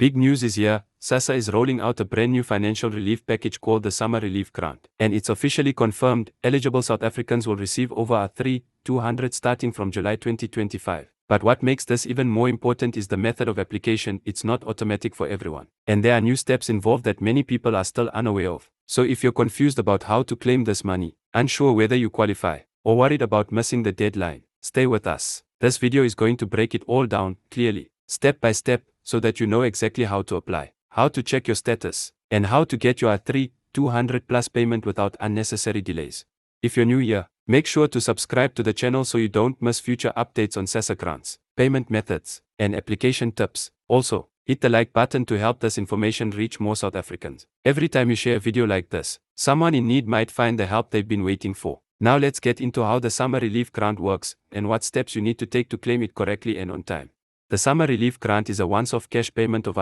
Big news is here. SASSA is rolling out a brand new financial relief package called the Summer Relief Grant. And it's officially confirmed, eligible South Africans will receive over 200 starting from July 2025. But what makes this even more important is the method of application. It's not automatic for everyone. And there are new steps involved that many people are still unaware of. So if you're confused about how to claim this money, unsure whether you qualify, or worried about missing the deadline, stay with us. This video is going to break it all down, clearly, step by step, so that you know exactly how to apply, how to check your status, and how to get your 200 plus payment without unnecessary delays. If you're new here, make sure to subscribe to the channel so you don't miss future updates on SASSA grants, payment methods, and application tips. Also, hit the like button to help this information reach more South Africans. Every time you share a video like this, someone in need might find the help they've been waiting for. Now let's get into how the Summer Relief Grant works, and what steps you need to take to claim it correctly and on time. The Summer Relief Grant is a once-off cash payment of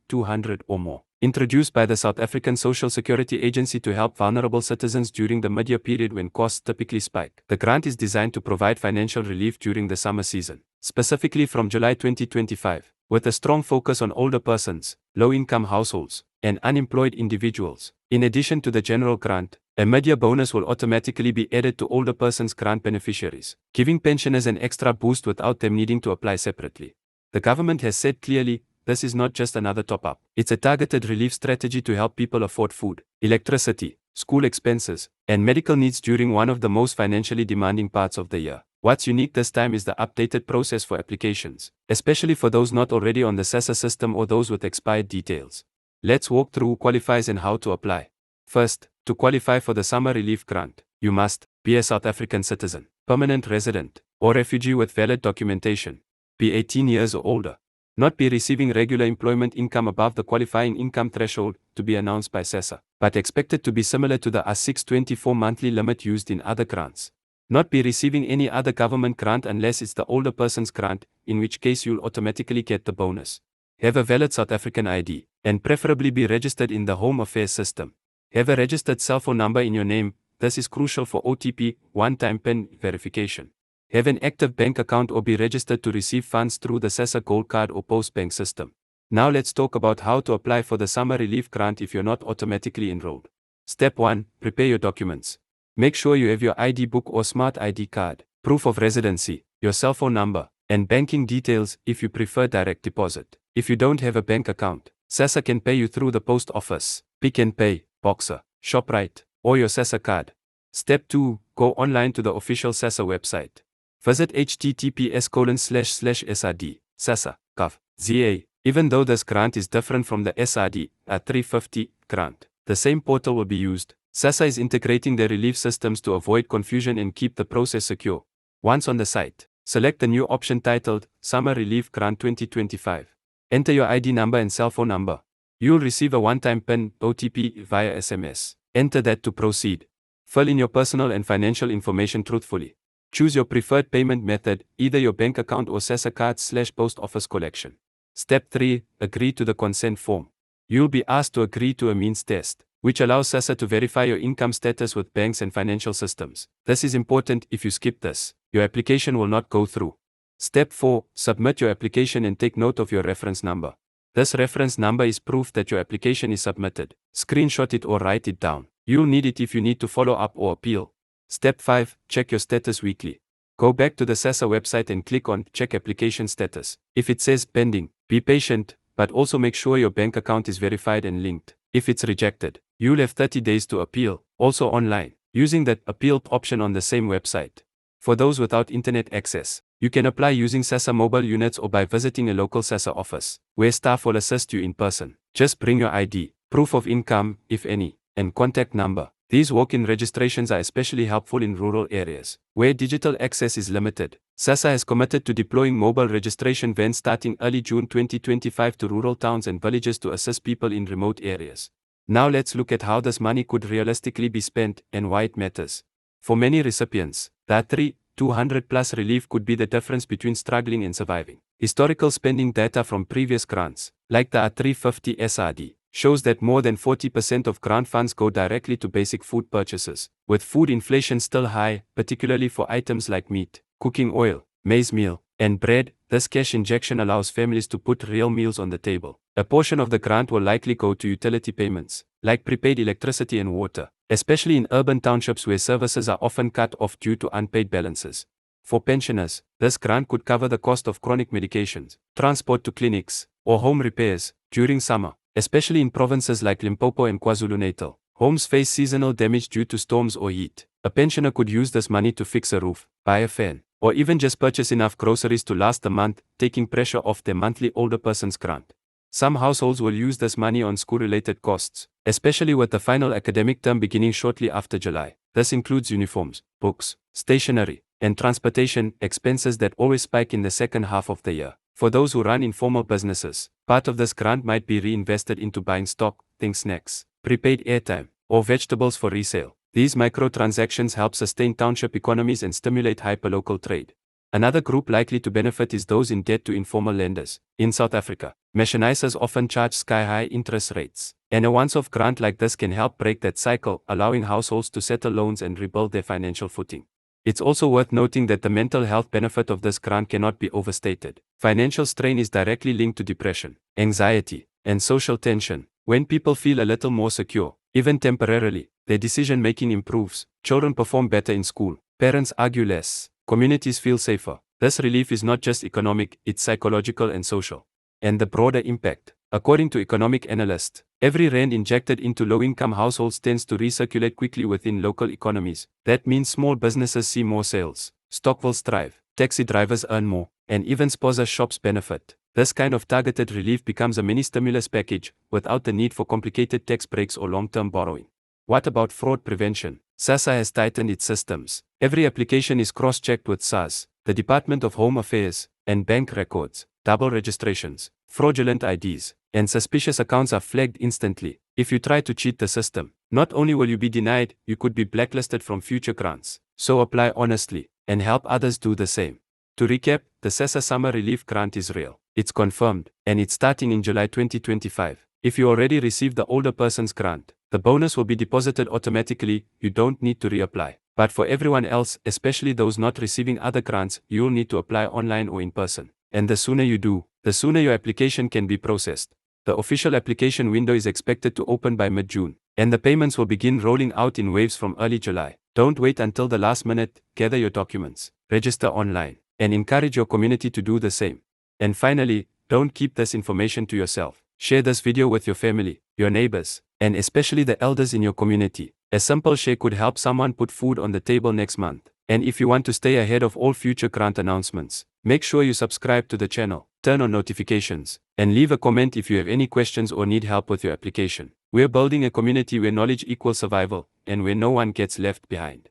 200 or more, introduced by the South African Social Security Agency to help vulnerable citizens during the mid-year period when costs typically spike. The grant is designed to provide financial relief during the summer season, specifically from July 2025, with a strong focus on older persons, low-income households, and unemployed individuals. In addition to the general grant, a mid-year bonus will automatically be added to older persons' grant beneficiaries, giving pensioners an extra boost without them needing to apply separately. The government has said clearly, this is not just another top-up. It's a targeted relief strategy to help people afford food, electricity, school expenses, and medical needs during one of the most financially demanding parts of the year. What's unique this time is the updated process for applications, especially for those not already on the SASSA system or those with expired details. Let's walk through who qualifies and how to apply. First, to qualify for the Summer Relief Grant, you must be a South African citizen, permanent resident, or refugee with valid documentation, be 18 years or older, not be receiving regular employment income above the qualifying income threshold to be announced by SASSA, but expected to be similar to the 624 monthly limit used in other grants, not be receiving any other government grant unless it's the older person's grant, in which case you'll automatically get the bonus, have a valid South African ID, and preferably be registered in the Home Affairs system. Have a registered cell phone number in your name. This is crucial for OTP, one-time PIN verification. Have an active bank account or be registered to receive funds through the SASSA Gold Card or Post Bank system. Now let's talk about how to apply for the Summer Relief Grant if you're not automatically enrolled. Step 1. Prepare your documents. Make sure you have your ID book or smart ID card, proof of residency, your cell phone number, and banking details if you prefer direct deposit. If you don't have a bank account, SASSA can pay you through the post office, Pick n Pay, Boxer, ShopRite, or your SASSA card. Step 2. Go online to the official SASSA website. Visit https://srd.sassa.gov.za. Even though this grant is different from the SRD, a 350 grant, the same portal will be used. SASSA is integrating their relief systems to avoid confusion and keep the process secure. Once on the site, select the new option titled Summer Relief Grant 2025. Enter your ID number and cell phone number. You'll receive a one-time PIN (OTP) via SMS. Enter that to proceed. Fill in your personal and financial information truthfully. Choose your preferred payment method, either your bank account or SASSA card/post office collection. Step 3. Agree to the consent form. You'll be asked to agree to a means test, which allows SASSA to verify your income status with banks and financial systems. This is important. If you skip this, your application will not go through. Step 4. Submit your application and take note of your reference number. This reference number is proof that your application is submitted. Screenshot it or write it down. You'll need it if you need to follow up or appeal. Step 5. Check your status weekly. Go back to the SASSA website and click on Check Application Status. If it says pending, be patient, but also make sure your bank account is verified and linked. If it's rejected, you'll have 30 days to appeal, also online, using that appeal option on the same website. For those without internet access, you can apply using SASSA mobile units or by visiting a local SASSA office, where staff will assist you in person. Just bring your ID, proof of income, if any, and contact number. These walk-in registrations are especially helpful in rural areas, where digital access is limited. SASSA has committed to deploying mobile registration vans starting early June 2025 to rural towns and villages to assist people in remote areas. Now let's look at how this money could realistically be spent and why it matters. For many recipients, that 200 plus relief could be the difference between struggling and surviving. Historical spending data from previous grants, like the 350 SRD, shows that more than 40% of grant funds go directly to basic food purchases, with food inflation still high, particularly for items like meat, cooking oil, maize meal, and bread. This cash injection allows families to put real meals on the table, A portion of the grant will likely go to utility payments, like prepaid electricity and water, especially in urban townships where services are often cut off due to unpaid balances. For pensioners, this grant could cover the cost of chronic medications, transport to clinics, or home repairs during summer, especially in provinces like Limpopo and KwaZulu-Natal. Homes face seasonal damage due to storms or heat. A pensioner could use this money to fix a roof, buy a fan, or even just purchase enough groceries to last a month, taking pressure off their monthly older person's grant. Some households will use this money on school-related costs, especially with the final academic term beginning shortly after July. This includes uniforms, books, stationery, and transportation expenses that always spike in the second half of the year. For those who run informal businesses, part of this grant might be reinvested into buying stock, think snacks, prepaid airtime, or vegetables for resale. These microtransactions help sustain township economies and stimulate hyperlocal trade. Another group likely to benefit is those in debt to informal lenders. In South Africa, machinizers often charge sky-high interest rates, and a once-off grant like this can help break that cycle, allowing households to settle loans and rebuild their financial footing. It's also worth noting that the mental health benefit of this grant cannot be overstated. Financial strain is directly linked to depression, anxiety, and social tension. When people feel a little more secure, even temporarily, their decision-making improves, children perform better in school, parents argue less, communities feel safer. This relief is not just economic, it's psychological and social. And the broader impact. According to economic analysts, every rand injected into low-income households tends to recirculate quickly within local economies. That means small businesses see more sales, Stockvilles thrive, taxi drivers earn more, and even spaza shops benefit. This kind of targeted relief becomes a mini stimulus package, without the need for complicated tax breaks or long-term borrowing. What about fraud prevention? SASSA has tightened its systems. Every application is cross-checked with SARS, the Department of Home Affairs, and bank records. Double registrations, fraudulent IDs, and suspicious accounts are flagged instantly. If you try to cheat the system, not only will you be denied, you could be blacklisted from future grants. So apply honestly, and help others do the same. To recap, the SASSA Summer Relief Grant is real. It's confirmed, and it's starting in July 2025. If you already received the older person's grant, the bonus will be deposited automatically, you don't need to reapply. But for everyone else, especially those not receiving other grants, you'll need to apply online or in person. And the sooner you do, the sooner your application can be processed. The official application window is expected to open by mid-June, and the payments will begin rolling out in waves from early July. Don't wait until the last minute, gather your documents, register online, and encourage your community to do the same. And finally, don't keep this information to yourself. Share this video with your family, your neighbors, and especially the elders in your community. A simple share could help someone put food on the table next month. And if you want to stay ahead of all future grant announcements, make sure you subscribe to the channel, turn on notifications, and leave a comment if you have any questions or need help with your application. We're building a community where knowledge equals survival, and where no one gets left behind.